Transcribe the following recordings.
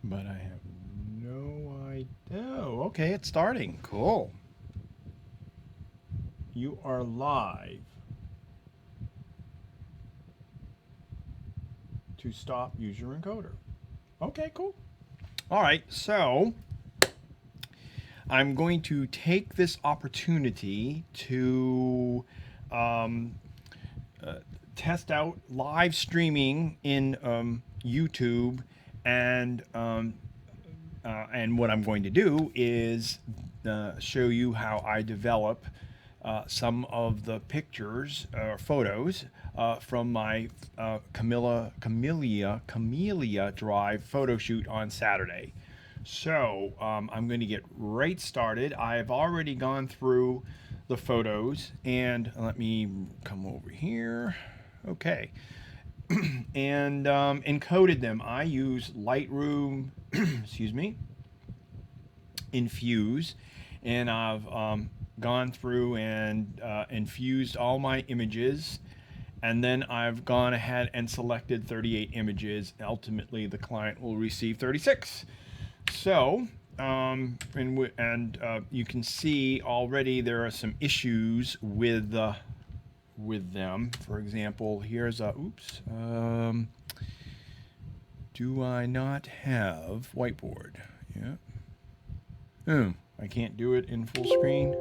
but I have no idea. Oh, okay, it's starting. Cool. You are live. To stop, use your encoder. Okay, cool. All right, so I'm going to take this opportunity to um, test out live streaming in YouTube, and what I'm going to do is show you how I develop some of the pictures or photos from my Camillia Drive photo shoot on Saturday. So I'm going to get right started. I've already gone through the photos, and let me come over here. Okay, and encoded them. I use Lightroom, excuse me, Infuse, and I've gone through and infused all my images, and then I've gone ahead and selected 38 images. Ultimately, the client will receive 36. So, you can see already there are some issues with them. For example, here's a oops. Do I not have whiteboard? Yeah. I can't do it in full screen.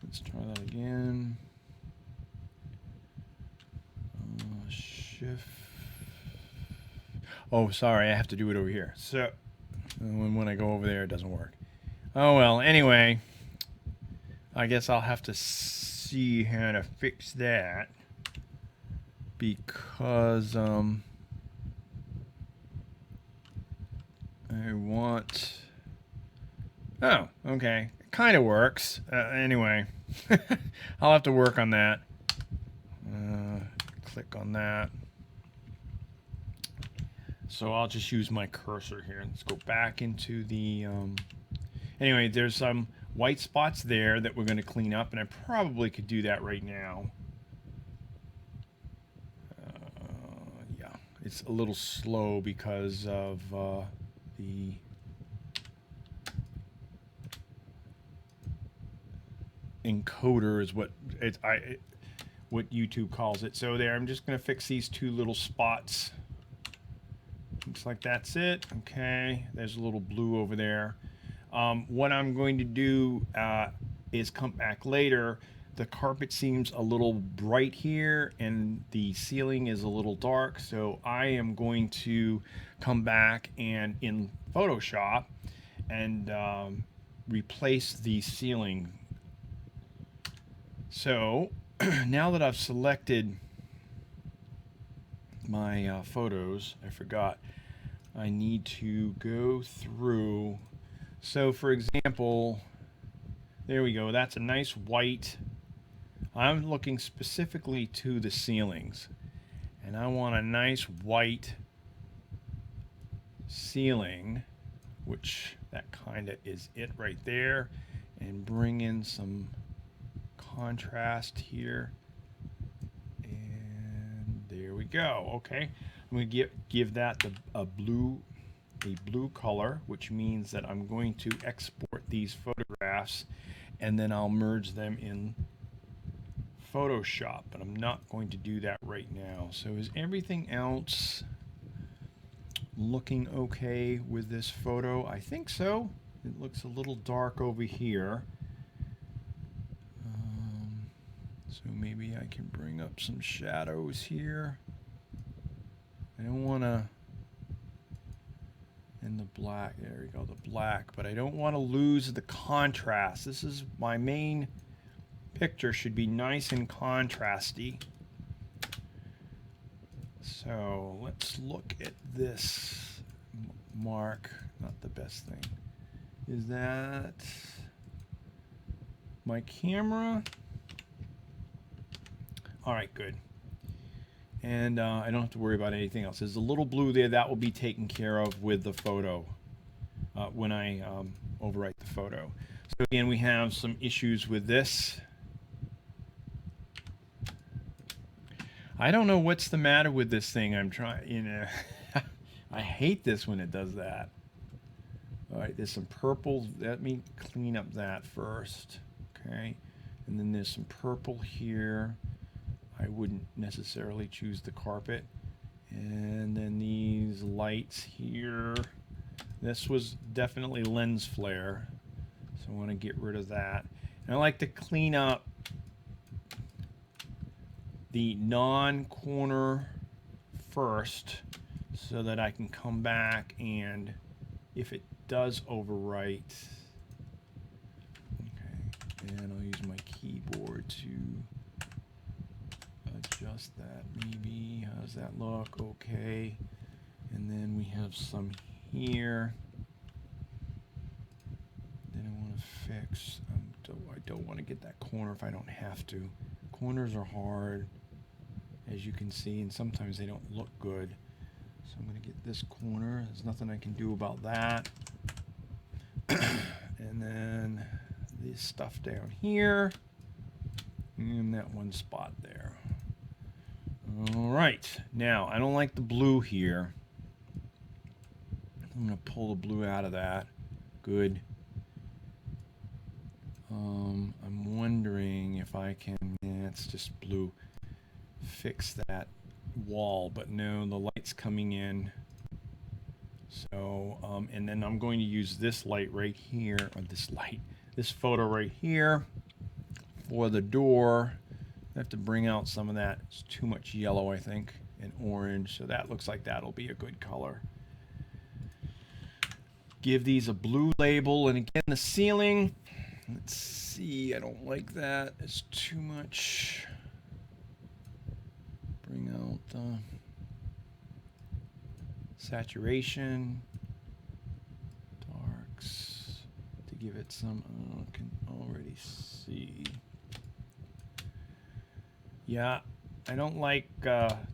Let's try that again. Shift. Oh, sorry, I have to do it over here. So when I go over there, it doesn't work. Oh well. Anyway, I guess I'll have to see how to fix that because I want. Oh, okay. It kind of works. Anyway, I'll have to work on that. Click on that. So I'll just use my cursor here. Let's go back into the... Anyway, there's some white spots there that we're going to clean up, and I probably could do that right now. Yeah, it's a little slow because of the... encoder is what what YouTube calls it. So there, I'm just going to fix these two little spots. Looks like that's it. Okay, there's a little blue over there. What I'm going to do is come back later. The carpet seems a little bright here and the ceiling is a little dark, so I am going to come back and in Photoshop and replace the ceiling. So now that I've selected my photos, I forgot, I need to go through. So for example, there we go, that's a nice white. I'm looking specifically to the ceilings, and I want a nice white ceiling, which that kind of is it right there, and bring in some contrast here, and there we go. Okay, I'm going to give that a blue color, which means that I'm going to export these photographs and then I'll merge them in Photoshop, but I'm not going to do that right now. So is everything else looking okay with this photo? I think so. It looks a little dark over here. So maybe I can bring up some shadows here. I don't want to, in the black, there we go, the black, but I don't want to lose the contrast. This is my main picture, should be nice and contrasty. So let's look at this mark, not the best thing. Is that my camera? All right, good. And I don't have to worry about anything else. There's a little blue there that will be taken care of with the photo when I overwrite the photo. So again, we have some issues with this. I don't know what's the matter with this thing. I'm trying, I hate this when it does that. All right, there's some purple. Let me clean up that first. Okay, and then there's some purple here. I wouldn't necessarily choose the carpet. And then these lights here. This was definitely lens flare, so I want to get rid of that. And I like to clean up the non-corner first so that I can come back, and if it does overwrite, okay, and I'll use my keyboard to adjust that maybe. How does that look? Okay. And then we have some here. Then I want to fix, I don't want to get that corner if I don't have to. Corners are hard, as you can see, and sometimes they don't look good. So I'm going to get this corner. There's nothing I can do about that. And then this stuff down here, and that one spot there. All right, now I don't like the blue here. I'm going to pull the blue out of that. Good. I'm wondering if I can, it's just blue, fix that wall, but no, the light's coming in. So, and then I'm going to use this light right here, or this photo right here for the door. I have to bring out some of that. It's too much yellow, I think, and orange, so that looks like that'll be a good color. Give these a blue label, and again, the ceiling, let's see, I don't like that. It's too much. Bring out the saturation, darks, to give it some, I can already see. Yeah, I don't like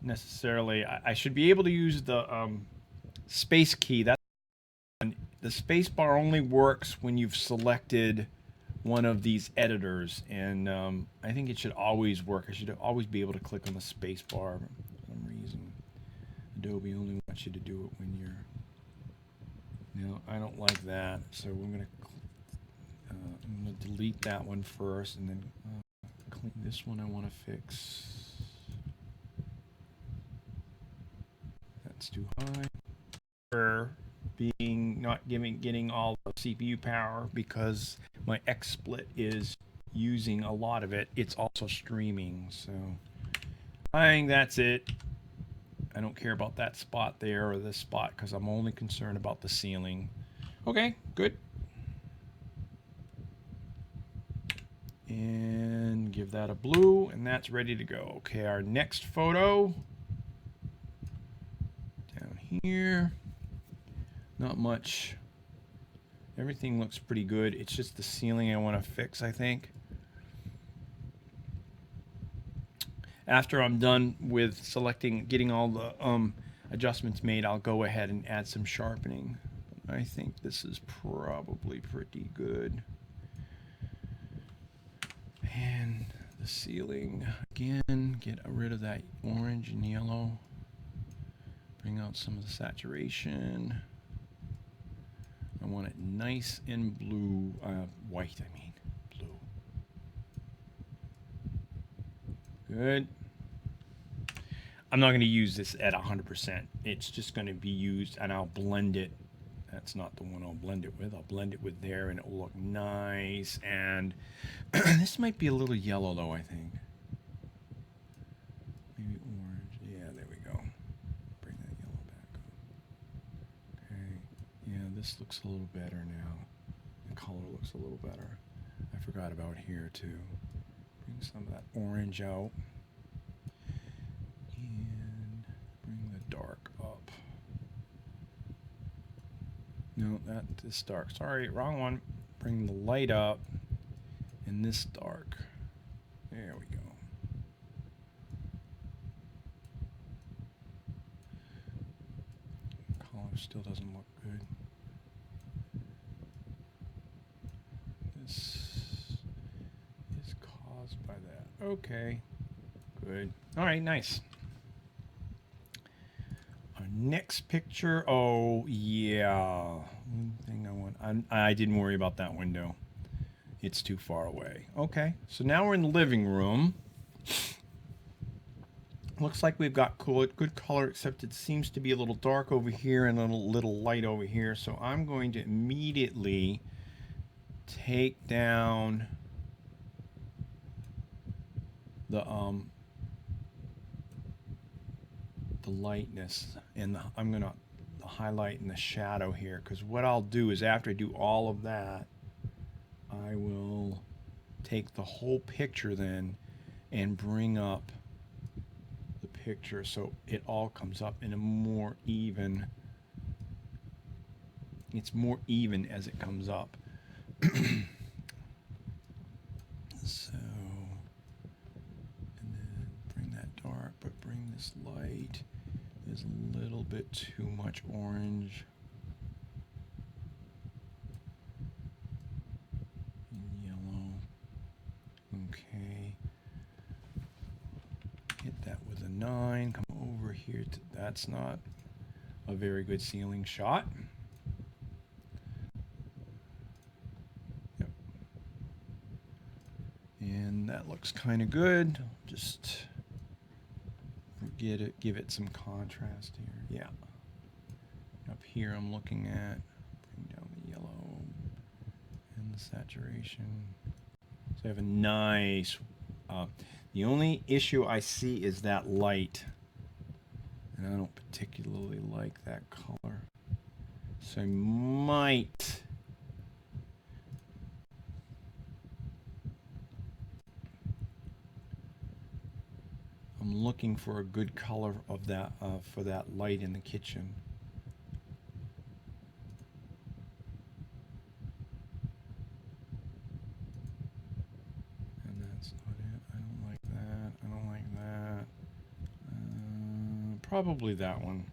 necessarily, I should be able to use the space key. The space bar only works when you've selected one of these editors, and I think it should always work. I should always be able to click on the space bar for some reason. Adobe only wants you to do it when you're... No, I don't like that, so I'm going to delete that one first, and then clean this one I want to fix. That's too high. For being not getting all the CPU power, because my XSplit is using a lot of it. It's also streaming, so I think that's it. I don't care about that spot there or this spot because I'm only concerned about the ceiling. Okay, good. And give that a blue, and that's ready to go. Okay, our next photo down here. Not much. Everything looks pretty good. It's just the ceiling I want to fix, I think. After I'm done with getting all the adjustments made, I'll go ahead and add some sharpening. I think this is probably pretty good. And the ceiling, again, get rid of that orange and yellow. Bring out some of the saturation. I want it nice and blue, white, I mean, blue. Good. I'm not going to use this at 100%. It's just going to be used, and I'll blend it. That's not the one I'll blend it with. I'll blend it with there, and it will look nice. And this might be a little yellow, though, I think. Maybe orange. Yeah, there we go. Bring that yellow back up. Okay. Yeah, this looks a little better now. The color looks a little better. I forgot about here, too. Bring some of that orange out. And bring the dark up. No, this dark. Sorry, wrong one. Bring the light up. And this dark. There we go. Color still doesn't look good. This is caused by that. Okay. Good. All right, nice. Our Next picture. Oh yeah. One thing I didn't worry about that window. It's too far away. Okay, so now we're in the living room. Looks like we've got good color, except it seems to be a little dark over here and a little light over here. So I'm going to immediately take down the lightness, and I'm gonna highlight in the shadow here, because what I'll do is after I do all of that, I will take the whole picture then and bring up the picture so it all comes up in a more even, it's more even as it comes up. So, and then bring that dark, but bring this light. There's a little bit too much orange and yellow. Okay. Hit that with a 9. Come over here to, that's not a very good ceiling shot. Yep. And that looks kind of good. Just give it some contrast here. Yeah. Up here I'm looking at, bring down the yellow and the saturation. So I have a nice, the only issue I see is that light. And I don't particularly like that color. So I might I'm looking for a good color of that for that light in the kitchen. And that's not it. I don't like that. I don't like that. Probably that one.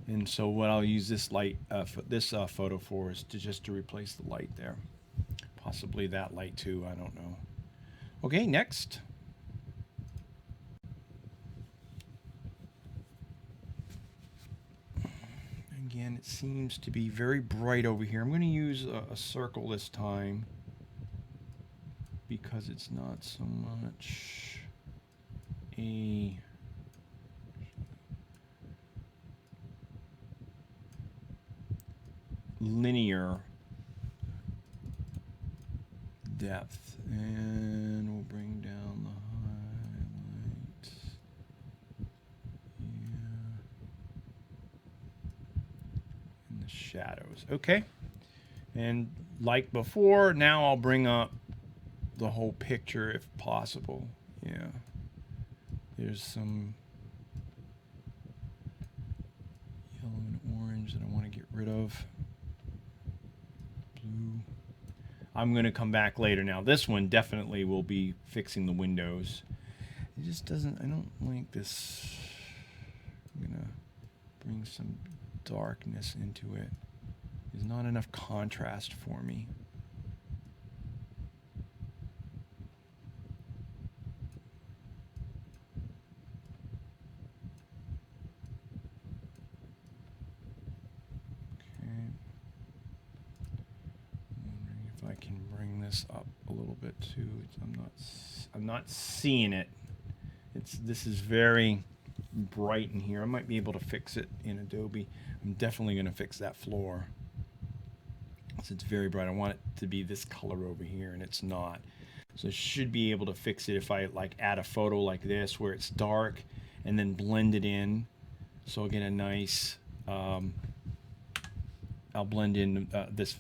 And so what I'll use this light, for this photo for is to replace the light there. Possibly that light too. I don't know. Okay, next. Again, it seems to be very bright over here. I'm going to use a circle this time because it's not so much a linear depth. And we'll bring down the highlight. Yeah. And the shadows. Okay. And like before, now I'll bring up the whole picture if possible. Yeah. There's some yellow and orange that I want to get rid of. Blue. I'm going to come back later. Now this one definitely will be fixing the windows. It just doesn't, I don't like this. I'm going to bring some darkness into it. There's not enough contrast for me. I can bring this up a little bit too. I'm not seeing it. This is very bright in here. I might be able to fix it in Adobe. I'm definitely going to fix that floor. So it's very bright. I want it to be this color over here, and it's not. So I should be able to fix it if I like add a photo like this where it's dark and then blend it in. So I'll get a nice. I'll blend in this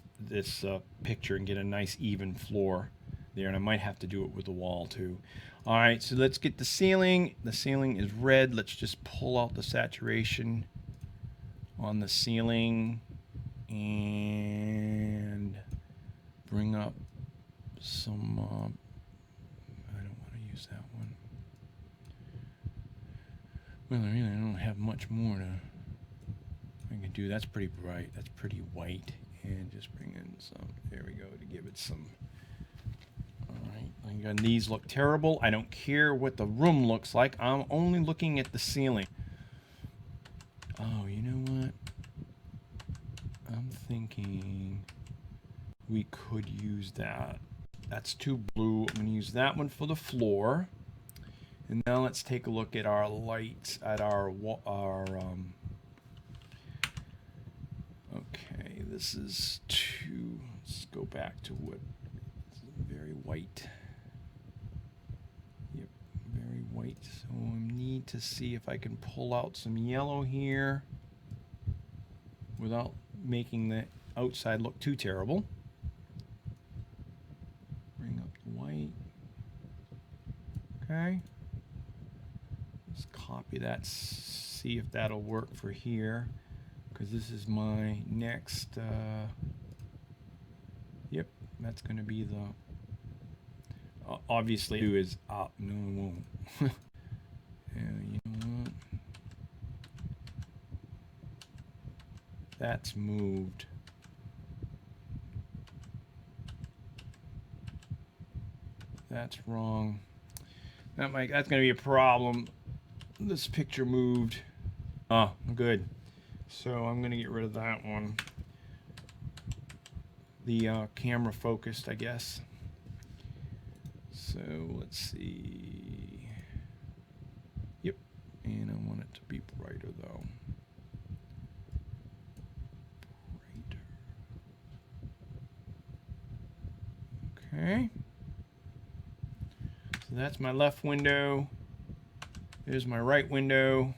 picture and get a nice even floor there, and I might have to do it with the wall too. All right, so let's get the ceiling. The ceiling is red. Let's just pull out the saturation on the ceiling and bring up some I don't want to use that one. Well, I really don't have much more to I can do. That's pretty bright. That's pretty white. And just bring in some, there we go, to give it some. All right, again, these look terrible. I don't care what the room looks like. I'm only looking at the ceiling. Oh, you know what? I'm thinking we could use that. That's too blue. I'm going to use that one for the floor. And now let's take a look at our lights, at our okay, this is too, let's go back to what, very white. Yep, very white. So I need to see if I can pull out some yellow here without making the outside look too terrible. Bring up the white. Okay. Let's copy that, see if that'll work for here, because this is my next, yep, that's going to be the, obviously two is up, no it won't. Yeah, you know what? That's moved. That's wrong. That's going to be a problem. This picture moved. Oh, good. So I'm going to get rid of that one. The camera focused, I guess. So let's see. Yep. And I want it to be brighter though. Brighter. Okay. So that's my left window. There's my right window.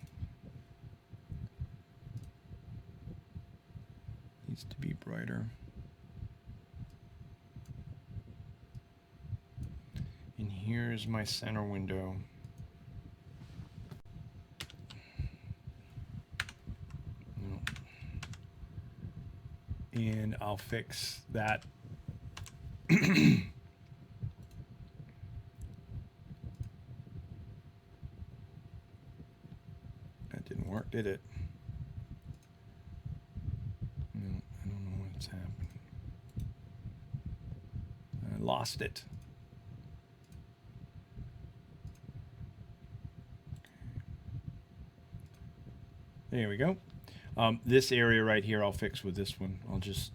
Needs to be brighter. And here's my center window. And I'll fix that. That didn't work, did it? No, I don't know what's happening. I lost it. There we go. This area right here I'll fix with this one. I'll just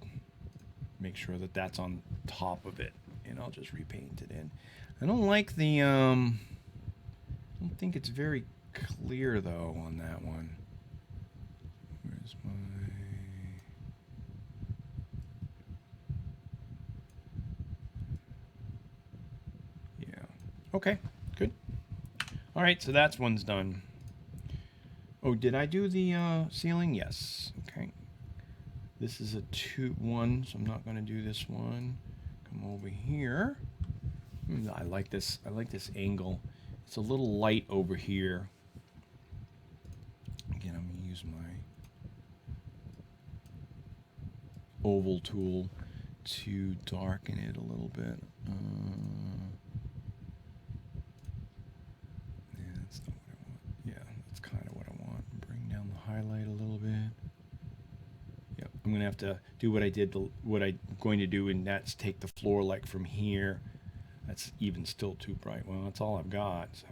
make sure that that's on top of it, and I'll just repaint it in. I don't like the, I don't think it's very clear though on that one. Where's my, yeah, okay, good. All right, so that's one's done. Oh, did I do the ceiling? Yes. Okay. This is a 2-1, so I'm not going to do this one. Come over here. I like this. I like this angle. It's a little light over here. Again, I'm going to use my oval tool to darken it a little bit. Yeah, that's not what I want. Yeah, that's kind of what I want. Bring down the highlight a little bit. Yep, I'm going to have to do what I did, what I'm going to do, and that's take the floor like from here. That's even still too bright. Well, that's all I've got, so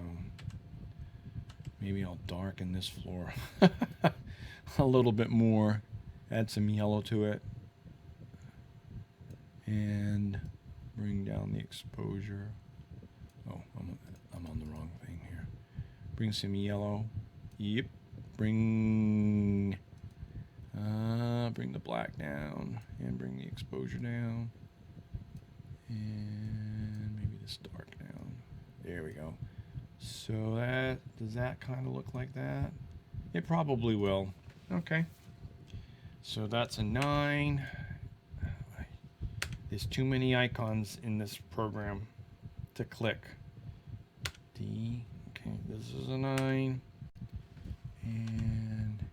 maybe I'll darken this floor a little bit more. Add some yellow to it. And bring down the exposure. Oh, I'm on the wrong thing here. Bring some yellow. Yep. Bring the black down and bring the exposure down. And maybe this dark down. There we go. So does that kind of look like that? It probably will. Okay. So that's a 9. There's too many icons in this program to click. D. Okay, this is a 9. And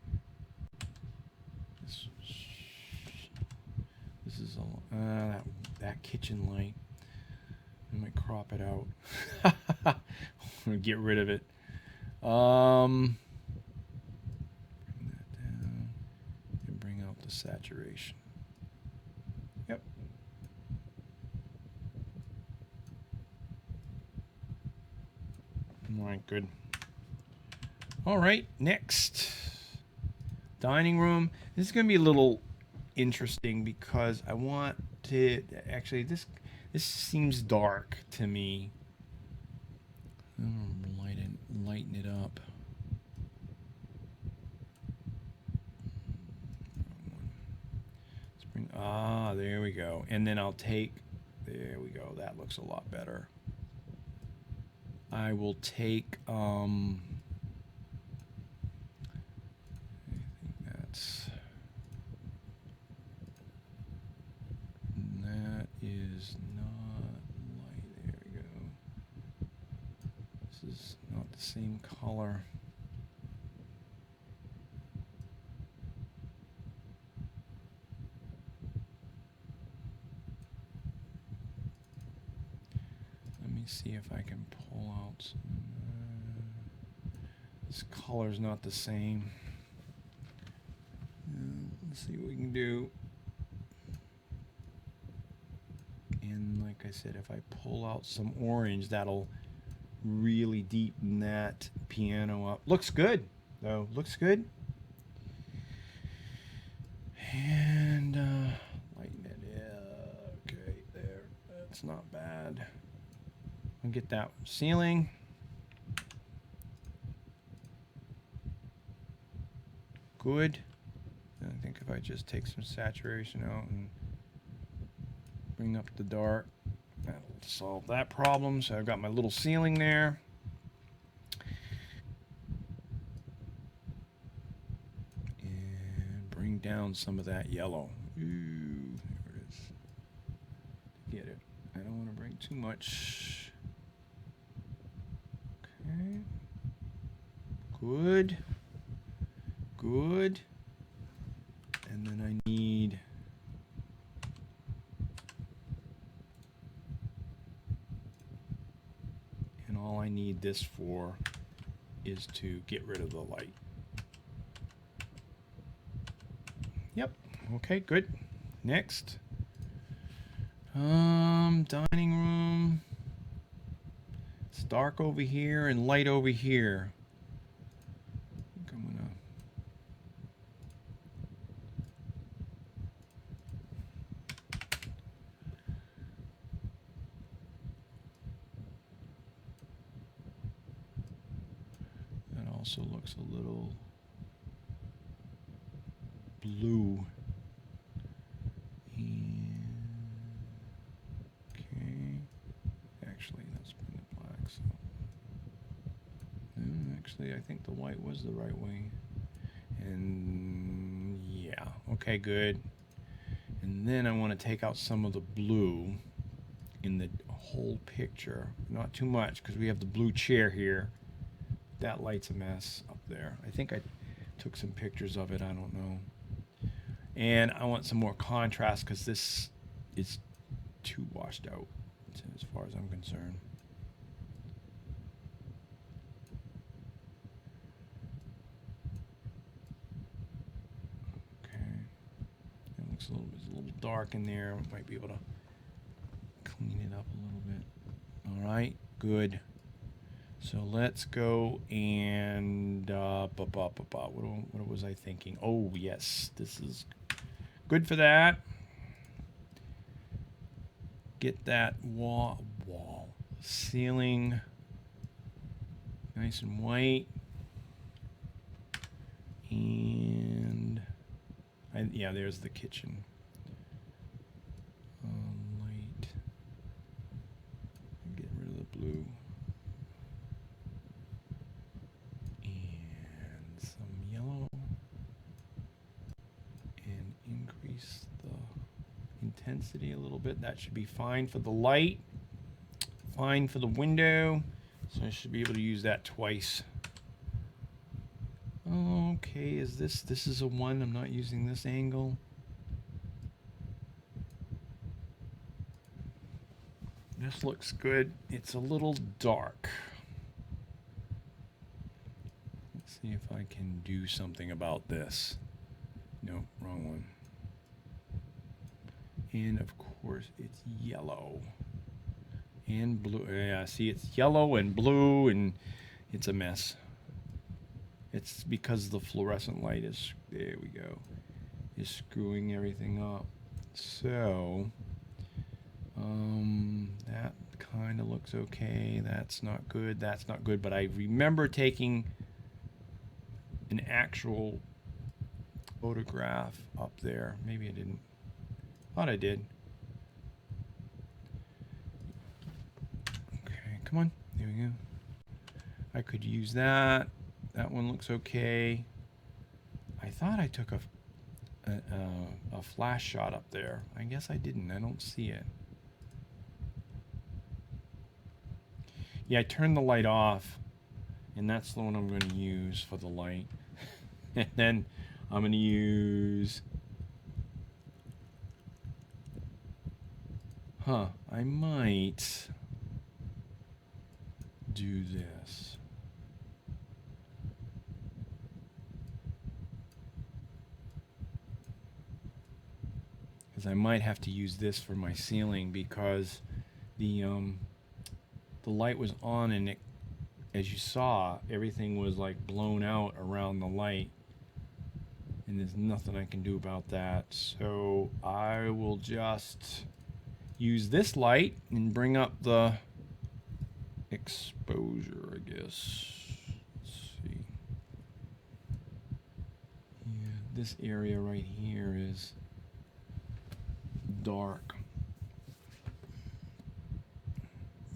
this is a that kitchen light. I might crop it out. I'm gonna get rid of it. Bring that down and bring out the saturation. Yep. All right, good. All right, next. Dining room. This is going to be a little interesting because I want to actually this seems dark to me. Lighten it up. There we go. And then I'll take, there we go. That looks a lot better. I will take, I think that is not light. There we go. This is not the same color. See if I can pull out some. This color's not the same. Let's see what we can do. And like I said, if I pull out some orange, that'll really deepen that piano up. Looks good, though. Looks good. And lighten it. Yeah, okay, there. That's not bad. And get that ceiling. Good. And I think if I just take some saturation out and bring up the dark, that'll solve that problem. So I've got my little ceiling there. And bring down some of that yellow. Ooh, there it is. Get it. I don't want to bring too much. Okay. Good. Good. And then I need and all I need this for is to get rid of the light. Yep. Okay, good. Next. Dining room. It's dark over here and light over here. I think I'm gonna that also looks a little blue. Actually, I think the white was the right way. And yeah, okay, good. And then I want to take out some of the blue in the whole picture. Not too much because we have the blue chair here. That light's a mess up there. I think I took some pictures of it. I don't know. And I want some more contrast because this is too washed out as far as I'm concerned. It's a little dark in there. Might be able to clean it up a little bit. All right, good. So let's go and what was I thinking? Oh yes, this is good for that. Get that wall ceiling nice and white, and yeah, there's the kitchen. Light. Get rid of the blue. And some yellow. And increase the intensity a little bit. That should be fine for the light. Fine for the window. So I should be able to use that twice. Okay, is this is a 1? I'm not using this angle. This looks good. It's a little dark. Let's see if I can do something about this. No, wrong one. And of course it's yellow and blue. Yeah, see, it's yellow and blue and it's a mess. It's because the fluorescent light is, there we go, is screwing everything up. So, that kind of looks okay. That's not good. That's not good. But I remember taking an actual photograph up there. Maybe I didn't. Thought I did. Okay, come on. There we go. I could use that. That one looks okay. I thought I took a flash shot up there. I guess I didn't. I don't see it. Yeah, I turned the light off, and that's the one I'm going to use for the light. And then I'm going to use... I might do this. Because I might have to use this for my ceiling, because the light was on, and it, as you saw, everything was like blown out around the light, and there's nothing I can do about that. So I will just use this light and bring up the exposure, I guess. Let's see. Yeah, this area right here is dark.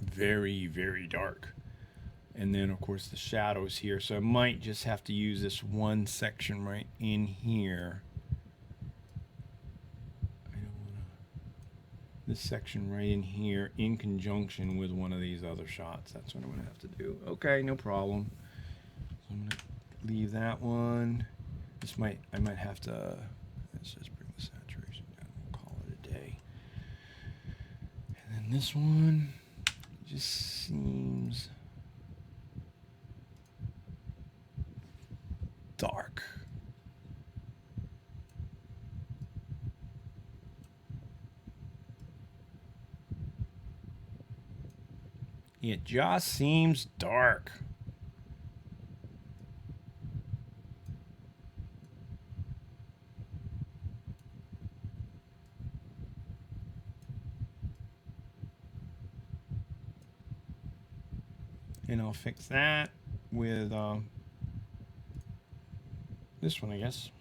Very, very dark. And then, of course, the shadows here. So I might just have to use this one section right in here. I don't want to... This section right in here in conjunction with one of these other shots. That's what I'm going to have to do. Okay, no problem. So I'm going to leave that one. This might... I might have to... Let's just bring the saturation down. We'll call it a day. And then this one just seems... dark. It just seems dark. And I'll fix that with this one, I guess.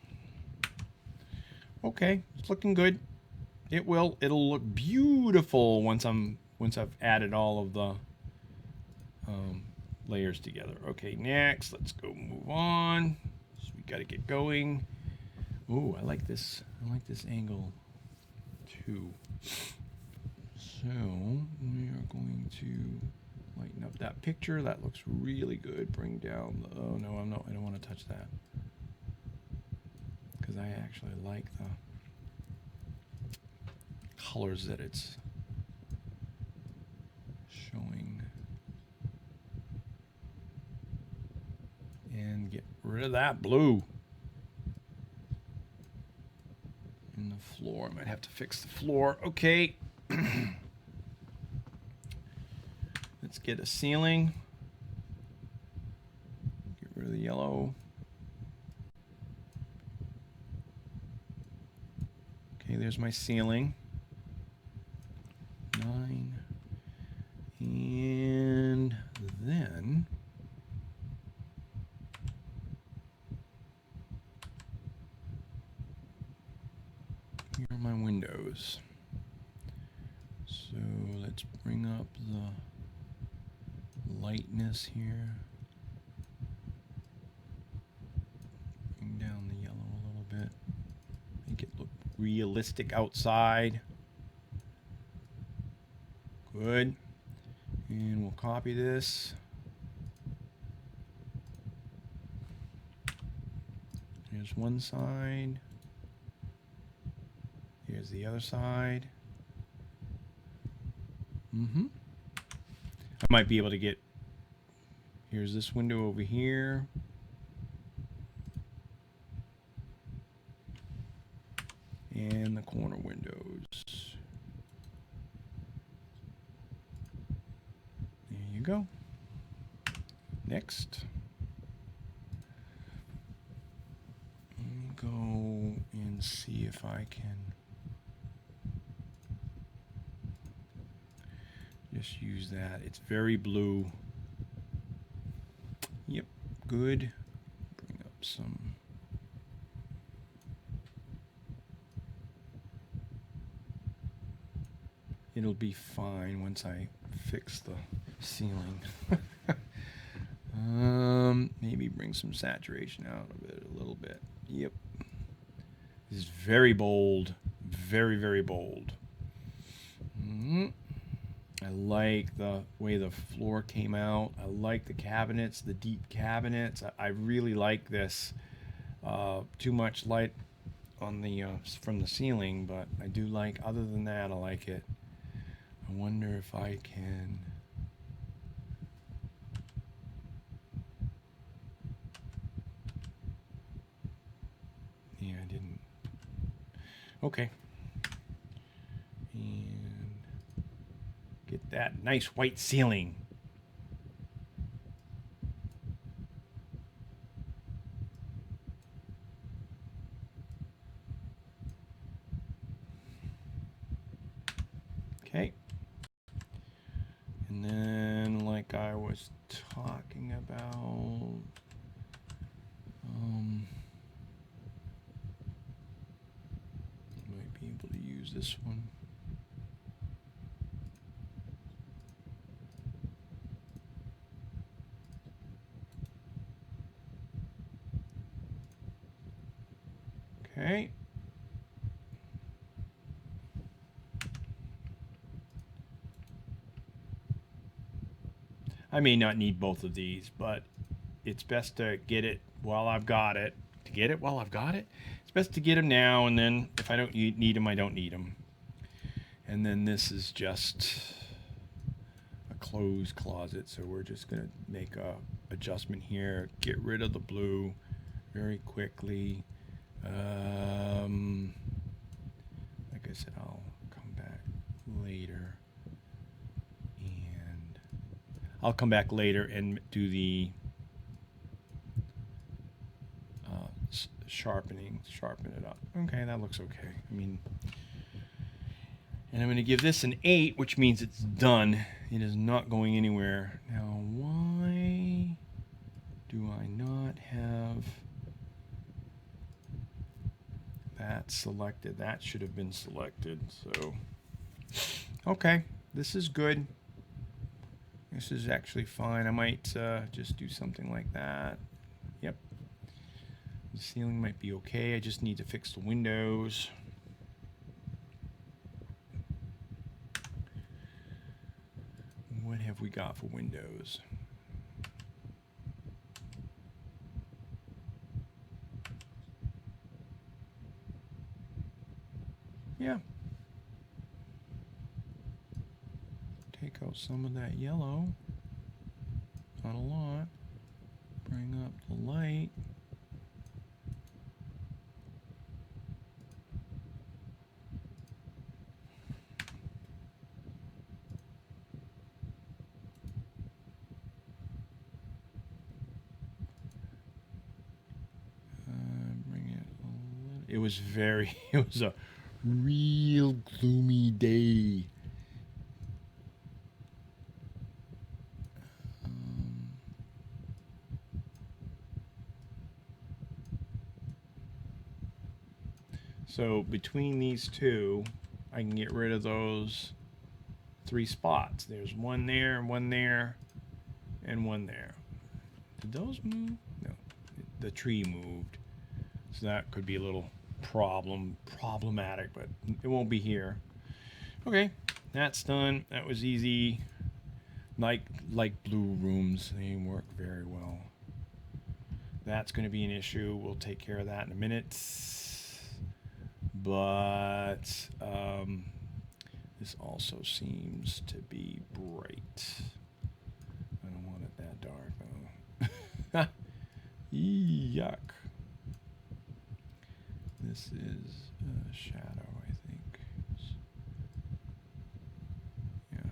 Okay, it's looking good. It'll look beautiful once I've added all of the layers together. Okay, next, let's go move on. So we got to get going. Ooh, I like this. I like this angle too. So we are going to lighten up that picture. That looks really good. Bring down the, oh no, I don't want to touch that, because I actually like the colors that it's showing. And get rid of that blue. And the floor, I might have to fix the floor. Okay. Let's get a ceiling. Get rid of the yellow. Okay, there's my ceiling. 9. And then here are my windows. So let's bring up the lightness here. Bring down the yellow a little bit. Make it look realistic outside. Good. And we'll copy this. Here's one side. Here's the other side. I might be able to get, here's this window over here. And the corner windows. There you go. Next. go and see if I can just use that. It's very blue. Yep, good. Bring up some. It'll be fine once I fix the ceiling. Maybe bring some saturation out of it a little bit. Yep. This is very bold. Very, very bold. I like the way the floor came out. I like the cabinets, the deep cabinets. I really like this. Too much light on the from the ceiling, but I do like, other than that, I like it. I wonder if I can. Yeah, I didn't. Okay. And get that nice white ceiling. Okay. And then, like I was talking about, might be able to use this one. Okay. I may not need both of these, but it's best to get it while I've got it. To get it while I've got it? It's best to get them now, and then if I don't need them, I don't need them. And then this is just a closed closet, so we're just going to make a adjustment here. Get rid of the blue very quickly. Like I said, I'll come back later. And I'll come back later and do the sharpen it up. Okay, that looks okay. I mean, and I'm going to give this an 8, which means it's done. It is not going anywhere. Now, why do I not have that selected? That should have been selected. So, okay, this is good. This is actually fine. I might just do something like that. Yep. The ceiling might be okay. I just need to fix the windows. What have we got for windows? Yeah. Take out some of that yellow. Not a lot. Bring up the light. It was it was a real gloomy day. So between these two, I can get rid of those 3 spots. There's one there, and one there, and one there. Did those move? No, the tree moved. So that could be a little problematic, but it won't be here. Okay, that's done. That was easy. Like blue rooms, they work very well. That's going to be an issue. We'll take care of that in a minute. But this also seems to be bright. I don't want it that dark though. Yuck. This is a shadow, I think. Yeah.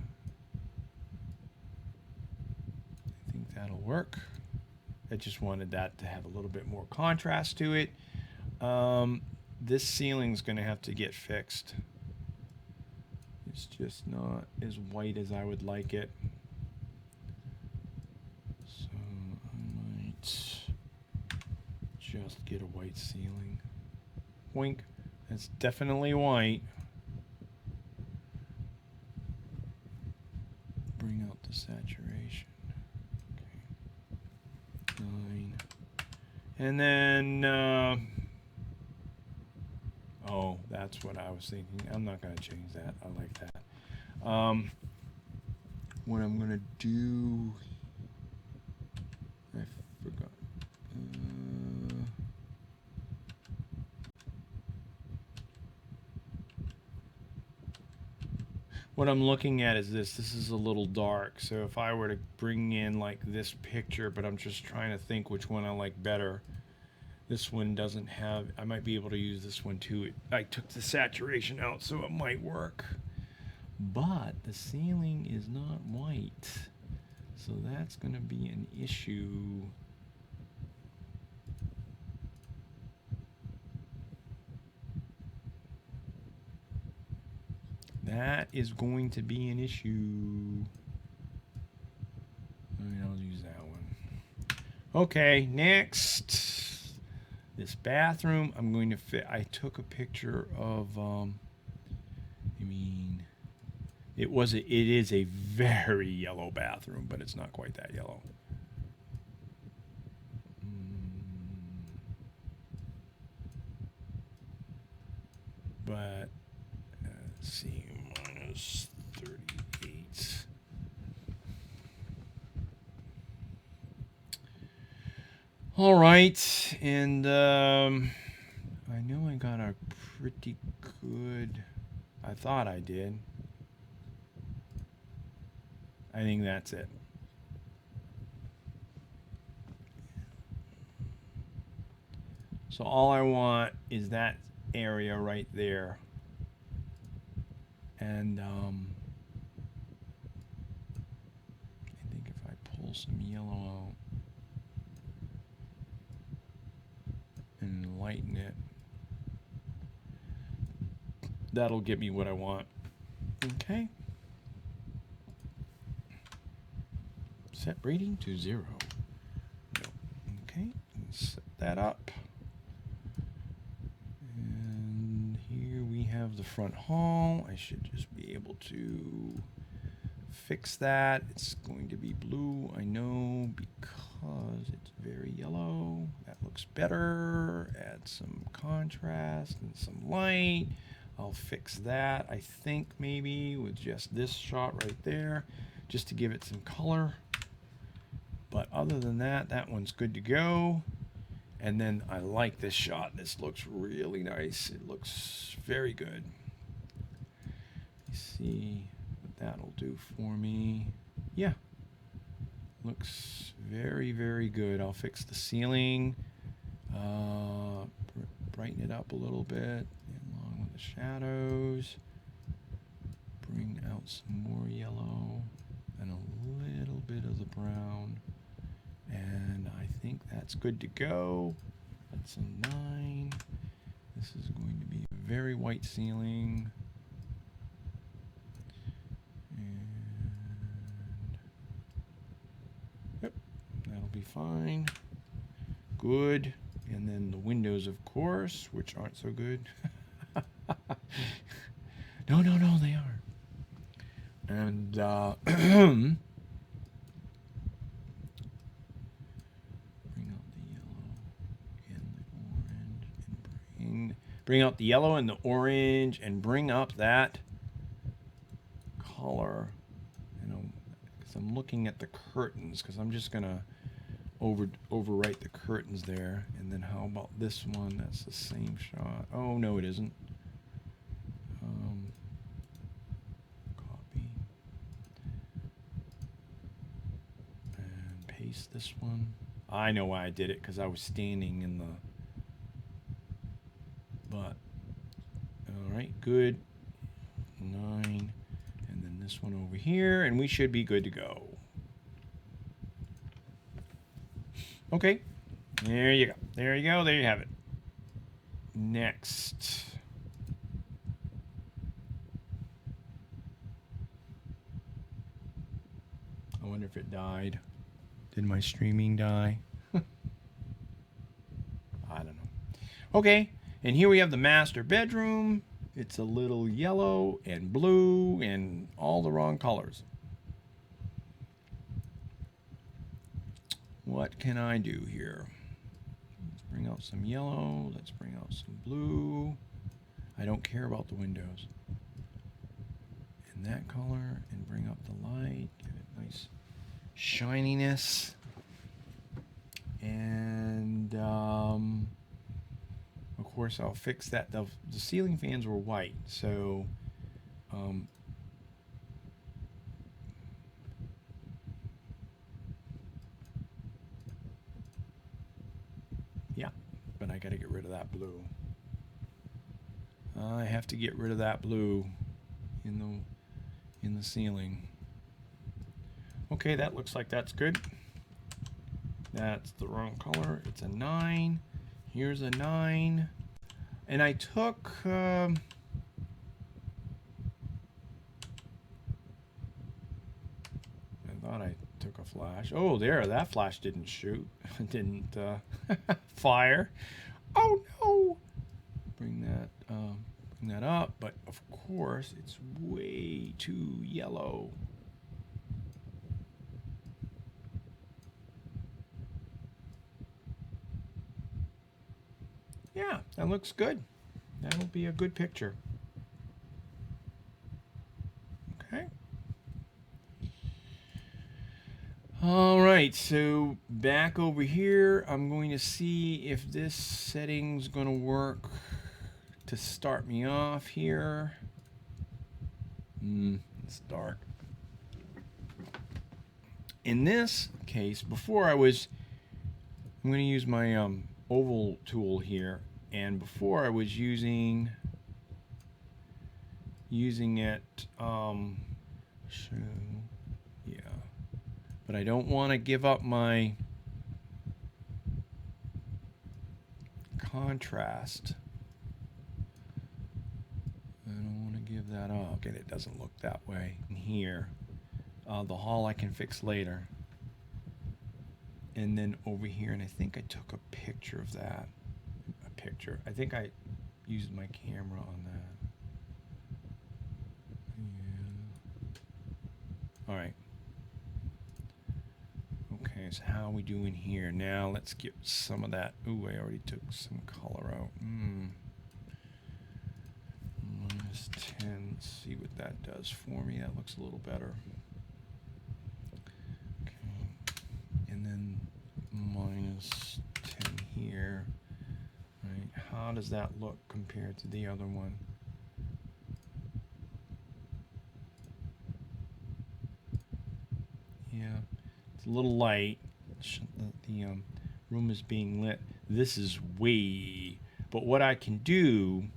I think that'll work. I just wanted that to have a little bit more contrast to it. This ceiling's going to have to get fixed. It's just not as white as I would like it. So I might just get a white ceiling. Wink. That's definitely white. Bring out the saturation. Okay. 9. And then, oh, that's what I was thinking. I'm not going to change that. I like that. What I'm going to do, I forgot. What I'm looking at is this. This is a little dark. So if I were to bring in like this picture, but I'm just trying to think which one I like better. This one doesn't have, I might be able to use this one too. I took the saturation out, so it might work. But the ceiling is not white. So that's going to be an issue. That is going to be an issue. I'll use that one. Okay, next. This bathroom, I'm going to fit. I took a picture of, it is a very yellow bathroom, but it's not quite that yellow. But, let's see, minus 38. All right, and I know I got a pretty good, I thought I did. I think that's it. So all I want is that area right there. And I think if I pull some yellow out and lighten it, that'll get me what I want. Okay. Set rating to 0. Okay, set that up. And here we have the front hall. I should just be able to fix that. It's going to be blue, I know, because it's very yellow. That looks better. Add some contrast and some light. I'll fix that, I think, maybe with just this shot right there, just to give it some color. But other than that, that one's good to go. And then I like this shot. This looks really nice. It looks very good. Let's see what that'll do for me. Yeah. Looks very, very good. I'll fix the ceiling. Brighten it up a little bit along with the shadows. Bring out some more yellow and a little bit of the brown. And I think that's good to go. That's a 9. This is going to be a very white ceiling. And yep, that'll be fine. Good. And then the windows, of course, which aren't so good. No, they are. And bring out the yellow and the orange and bring up that color. Because I'm looking at the curtains, because I'm just gonna overwrite the curtains there. And then how about this one? That's the same shot. Oh no, it isn't. Copy and paste this one. I know why I did it, because I was standing in the. But, all right, good. 9, and then this one over here, and we should be good to go. Okay, there you go. There you go. There you have it. next? I wonder if it died. Did my streaming die? I don't know. Okay, and here we have the master bedroom. It's a little yellow and blue and all the wrong colors. What can I do here? Let's bring out some yellow. Let's bring out some blue. I don't care about the windows. And that color, and bring up the light. Give it nice shininess. And of course I'll fix that. The ceiling fans were white, so yeah, but I got to get rid of that blue. I have to get rid of that blue in the ceiling. Okay, that looks like that's good. That's the wrong color. It's a 9. Here's a 9. And I took I thought I took a flash. Oh, there, that flash didn't shoot. Didn't fire. Oh no. Bring that up, but of course it's way too yellow. Yeah, that looks good. That'll be a good picture. Okay. All right, so back over here, I'm going to see if this setting's going to work to start me off here. It's dark. In this case, before I'm going to use my oval tool here, and before I was using it yeah, but I don't want to give up my contrast. I don't want to give that up. Okay, it doesn't look that way. Here, the hall I can fix later. And then over here, and I think I took a picture of that. I think I used my camera on that. Yeah. All right. Okay, so how are we doing here? Now let's get some of that. Ooh, I already took some color out. -10. Let's see what that does for me. That looks a little better. Okay. And then -10 here. Right. How does that look compared to the other one? Yeah, it's a little light. The room is being lit. This is way, but what I can do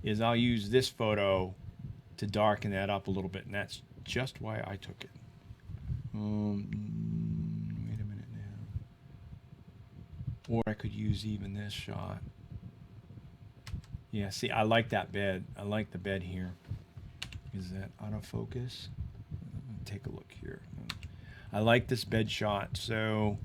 is I'll use this photo to darken that up a little bit, and that's just why I took it. Wait a minute now. Or I could use even this shot. Yeah, see, I like that bed. I like the bed here. Is that autofocus? Take a look here. I like this bed shot. So,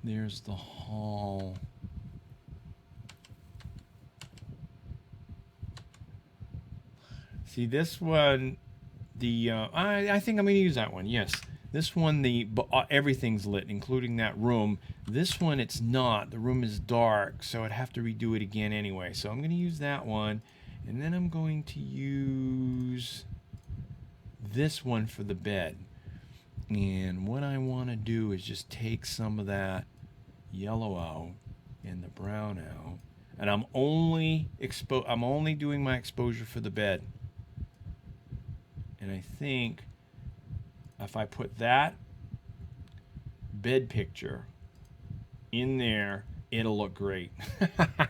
there's the hall. See this one, I think I'm going to use that one. Yes, this one, everything's lit, including that room. This one, it's not. The room is dark, so I'd have to redo it again anyway. So I'm going to use that one, and then I'm going to use this one for the bed. And what I want to do is just take some of that yellow out and the brown out, and I'm only doing my exposure for the bed. And I think if I put that bed picture in there, it'll look great. I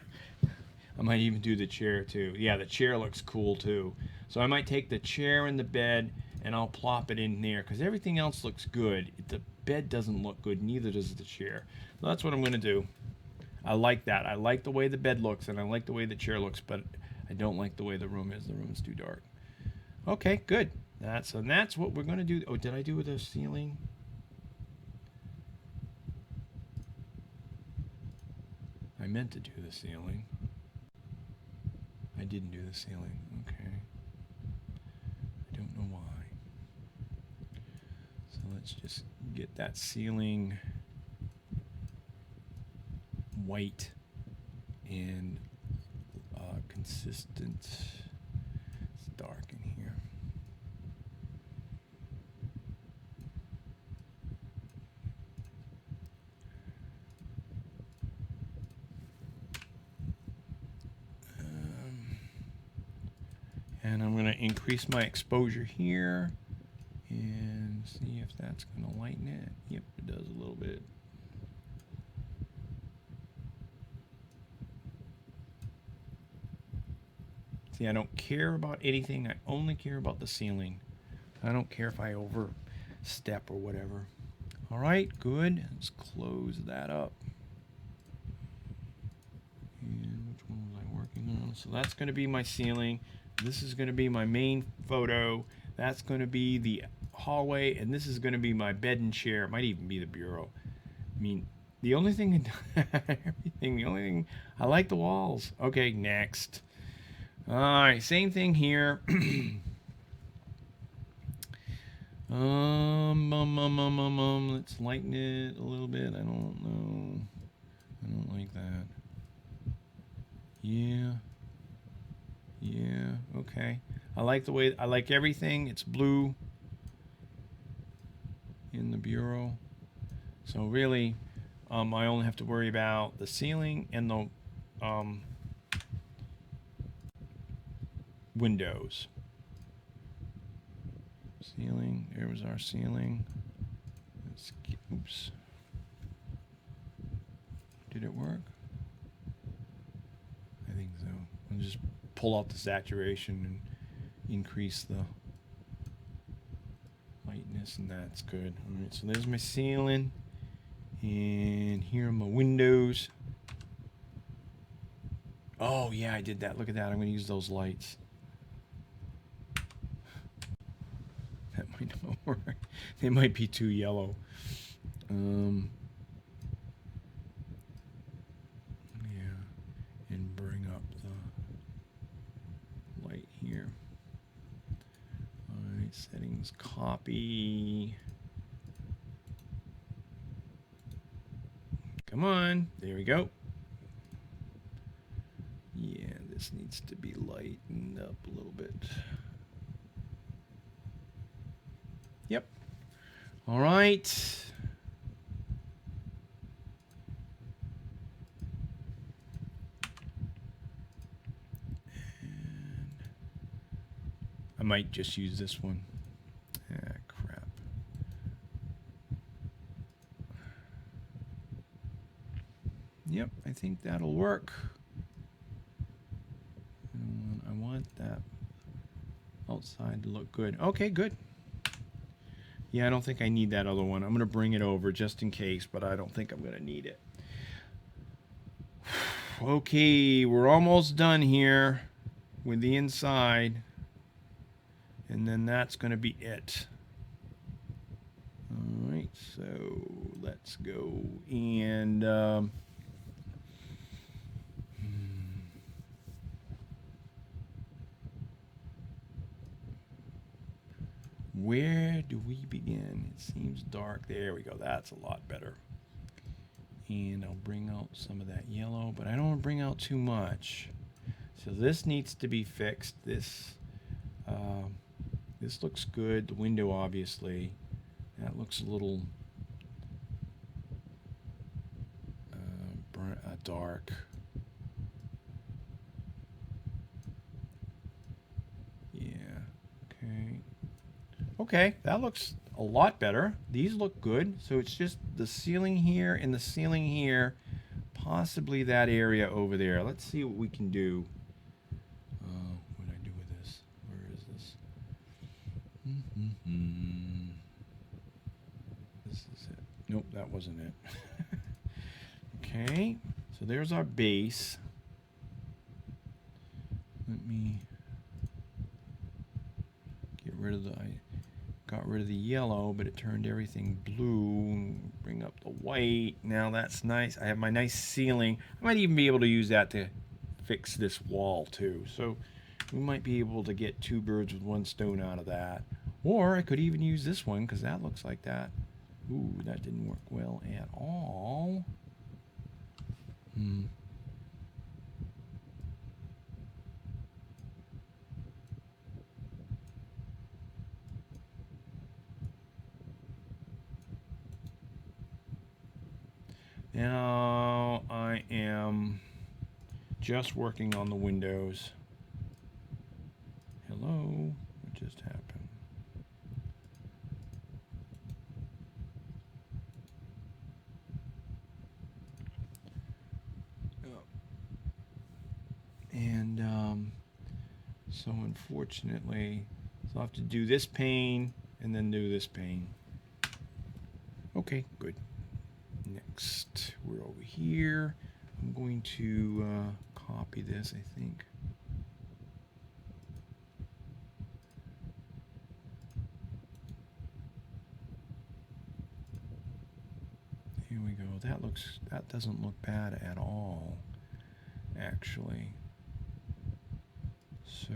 might even do the chair too. Yeah, the chair looks cool too. So I might take the chair and the bed and I'll plop it in there because everything else looks good. The bed doesn't look good, neither does the chair. So that's what I'm going to do. I like that. I like the way the bed looks, and I like the way the chair looks, but I don't like the way the room is. The room's too dark. Okay, good. That's what we're going to do. Oh, did I do the ceiling? I meant to do the ceiling. I didn't do the ceiling. Okay. I don't know why. So let's just get that ceiling white and consistent. It's dark in here. And I'm going to increase my exposure here and see if that's going to lighten it. Yep, it does a little bit. See, I don't care about anything. I only care about the ceiling. I don't care if I overstep or whatever. All right, good. Let's close that up. And which one was I working on? So that's going to be my ceiling. This is going to be my main photo. That's going to be the hallway, and this is going to be my bed and chair. It might even be the bureau. I mean, the only thing, everything, the only thing, I like the walls. Okay, next. All right, same thing here. Let's lighten it a little bit. I don't know. I don't like that. Yeah. Yeah, okay. I like the way, I like everything. It's blue in the bureau. So really, I only have to worry about the ceiling and the windows. Ceiling, there was our ceiling. Let's get, oops. Did it work? I think so. I'll just pull out the saturation and increase the lightness, and that's good. All right, so there's my ceiling, and here are my windows. Oh yeah, I did that. Look at that. I'm going to use those lights. That might not work. They might be too yellow. Yeah, and bring up the light here. All right, settings, copy. Come on, there we go. Yeah, this needs to be lightened up a little bit. Yep. All right. And I might just use this one. Ah, crap. Yep, I think that'll work. I want that outside to look good. Okay, good. Yeah, I don't think I need that other one. I'm going to bring it over just in case, but I don't think I'm going to need it. Okay, we're almost done here with the inside. And then that's going to be it. All right, so let's go and where do we begin? It seems dark. There we go. That's a lot better. And I'll bring out some of that yellow, but I don't want to bring out too much. So this needs to be fixed. This looks good. The window, obviously, that looks a little dark. Yeah. Okay. Okay, that looks a lot better. These look good. So it's just the ceiling here and the ceiling here, possibly that area over there. Let's see what we can do. What do I do with this? Where is this? This is it. Nope, that wasn't it. Okay, so there's our base. Let me get rid of I got rid of the yellow, but it turned everything blue. Bring up the white. Now that's nice. I have my nice ceiling. I might even be able to use that to fix this wall too. So we might be able to get 2 birds with 1 stone out of that. Or I could even use this one because that looks like that. Ooh, that didn't work well at all. Now I am just working on the windows. Hello, what just happened? And so unfortunately, so I'll have to do this pane and then do this pane. Okay, good. Next, we're over here. I'm going to copy this, I think. Here we go. That doesn't look bad at all, actually. So,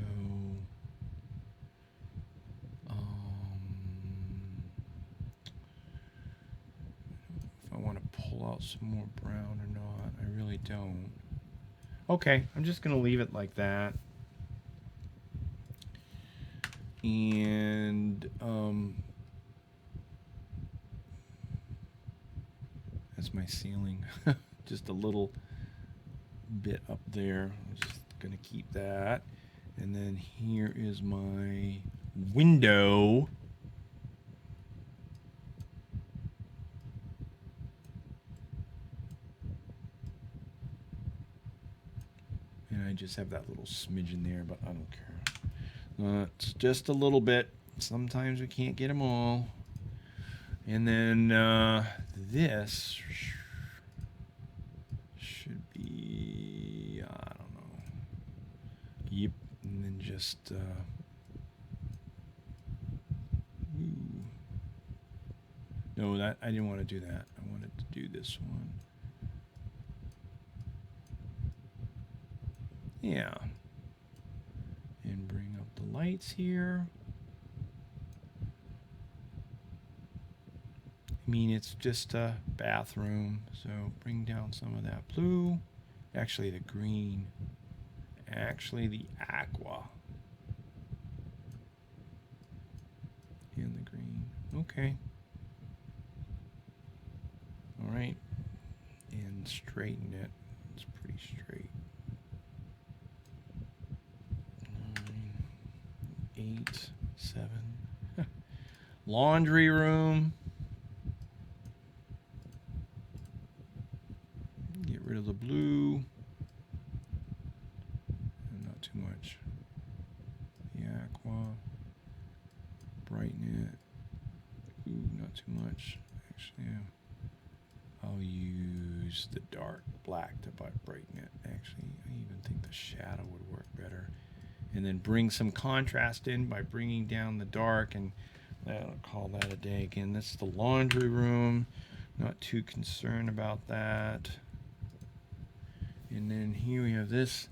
if I want to pull out some more brown or not, I really don't. Okay, I'm just going to leave it like that. And that's my ceiling. Just a little bit up there. I'm just going to keep that. And then here is my window. And I just have that little smidgen there, but I don't care. It's just a little bit. Sometimes we can't get them all. And then this should be, I don't know. Yep. And then just, no, that I didn't want to do that. I wanted to do this one. Yeah. And bring up the lights here. I mean, it's just a bathroom, so bring down some of that blue. Actually, the green. Actually, the aqua. And the green. Okay. All right. And straighten it. It's pretty straight. 9, 8, 7. Laundry room. Get rid of the blue. And not too much. The aqua. Brighten it. Ooh, not too much. Actually, I'll use the dark black to brighten it. Actually, I even think the shadow would work better. And then bring some contrast in by bringing down the dark, and I'll call that a day. Again, that's the laundry room. Not too concerned about that. And then here we have this.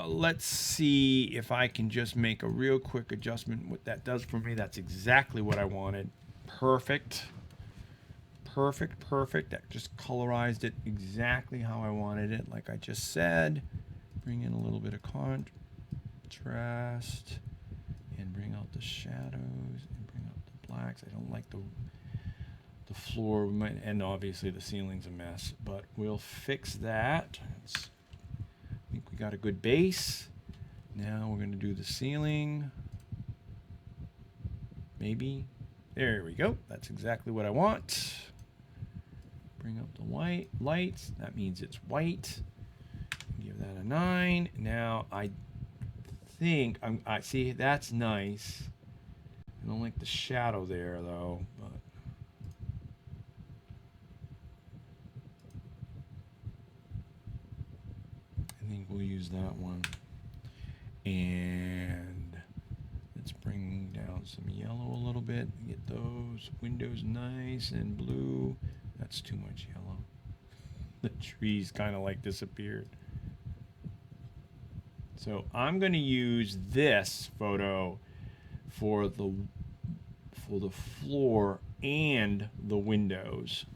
Let's see if I can just make a real quick adjustment. What that does for me, that's exactly what I wanted. Perfect. Perfect, perfect. That just colorized it exactly how I wanted it, like I just said. Bring in a little bit of contrast and bring out the shadows and bring out the blacks. I don't like the floor. We might, and obviously the ceiling's a mess, but we'll fix that. I think we got a good base. Now we're going to do the ceiling. Maybe. There we go. That's exactly what I want. Bring up the white lights. That means it's white. Give that a 9. Now I think I see that's nice. I don't like the shadow there though, but I think we'll use that one. And let's bring down some yellow a little bit. Get those windows nice and blue. That's too much yellow. The trees kind of like disappeared. So I'm going to use this photo for the floor and the windows.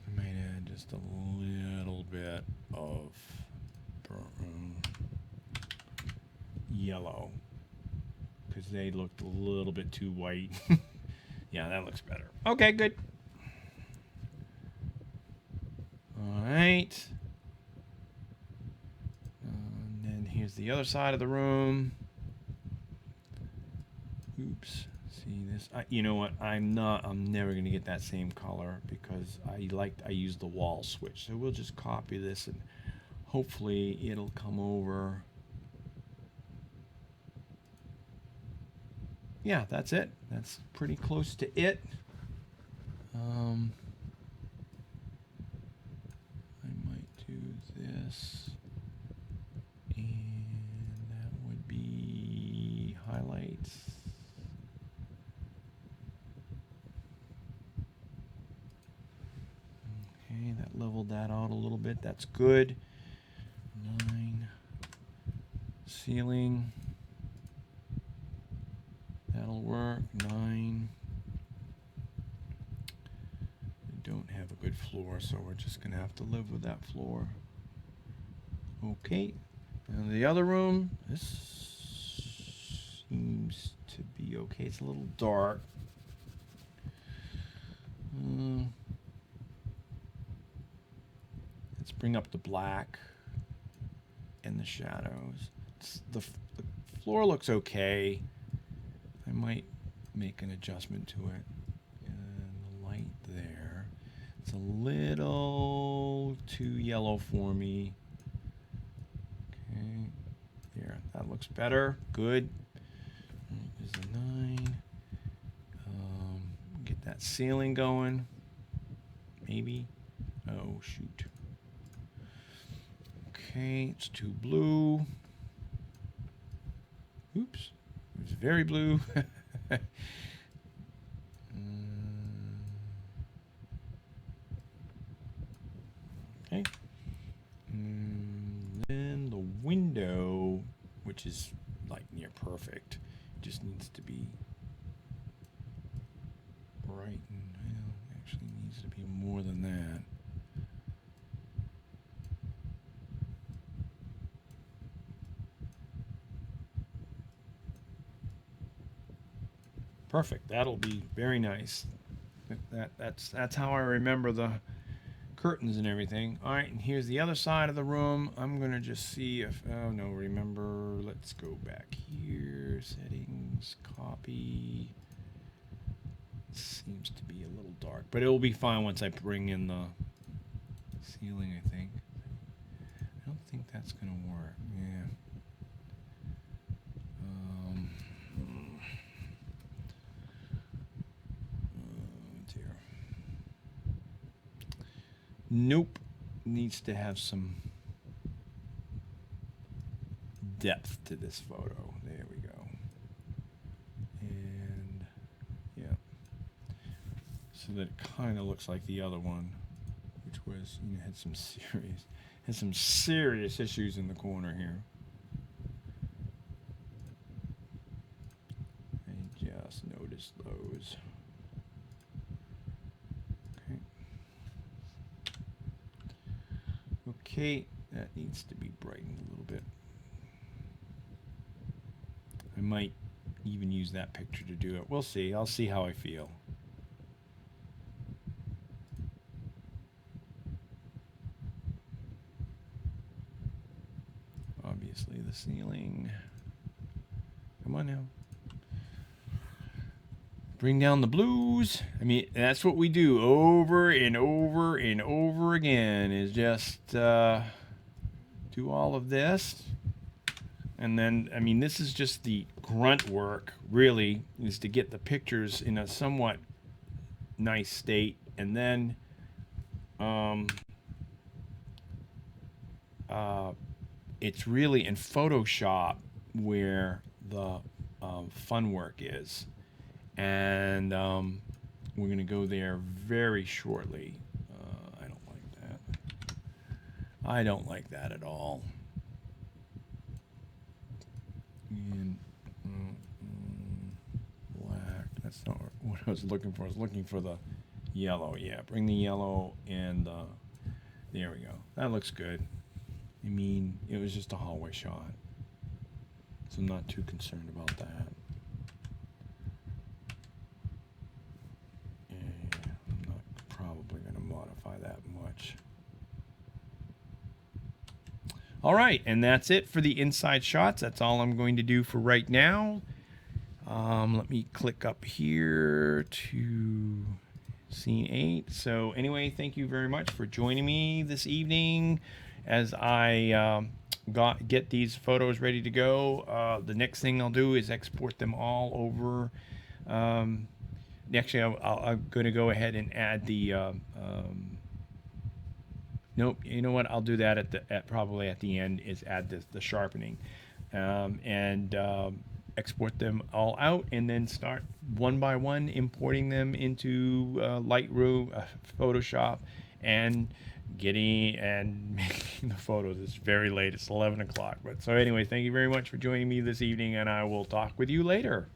I might add just a little bit of yellow because they looked a little bit too white. Yeah, that looks better. Okay, good. All right. And then here's the other side of the room. Oops. See this? You know what? I'm never going to get that same color because I used the wall switch. So we'll just copy this and hopefully it'll come over. Yeah, that's it. That's pretty close to it. I might do this, and that would be highlights. Okay, that leveled that out a little bit. That's good. 9. Ceiling. That'll work. 9. We don't have a good floor, so we're just going to have to live with that floor. Okay. Now the other room, this seems to be okay. It's a little dark. Let's bring up the black and the shadows. The floor looks okay. I might make an adjustment to it. And the light there. It's a little too yellow for me. Okay. There. That looks better. Good. There's a 9. Get that ceiling going. Maybe. Oh, shoot. Okay. It's too blue. Oops. It was very blue. Okay. And then the window, which is like near perfect, just needs to be brightened. Well, actually needs to be more than that. Perfect. That'll be very nice. That's how I remember the curtains and everything. All right, and here's the other side of the room. I'm gonna just see if no, remember. Let's go back here. Settings, copy. Seems to be a little dark, but it will be fine once I bring in the ceiling. I think. I don't think that's gonna work. Yeah. Dear. Nope. Needs to have some depth to this photo. There we go. And yeah. So that it kind of looks like the other one, which was, you know, had some serious issues in the corner here. I just noticed those. Okay, that needs to be brightened a little bit. I might even use that picture to do it. We'll see. I'll see how I feel. Obviously the ceiling. Come on now. Bring down the blues. I mean, that's what we do over and over and over again, is just do all of this. And then, I mean, this is just the grunt work, really, is to get the pictures in a somewhat nice state. And then it's really in Photoshop where the fun work is. And we're going to go there very shortly. I don't like that. I don't like that at all. And black. That's not what I was looking for. I was looking for the yellow. Yeah, bring the yellow and there we go. That looks good. I mean, it was just a hallway shot, so I'm not too concerned about that. I'm not probably going to modify that much. All right, and that's it for the inside shots. That's all I'm going to do for right now. Let me click up here to scene 8. So anyway, thank you very much for joining me this evening as I get these photos ready to go. The next thing I'll do is export them all over. Actually, I'm going to go ahead and add the nope, you know what, I'll do that probably at the end, is add the sharpening and export them all out, and then start one by one importing them into Lightroom, Photoshop, and making the photos. It's very late, it's 11 o'clock. But so anyway, thank you very much for joining me this evening, and I will talk with you later.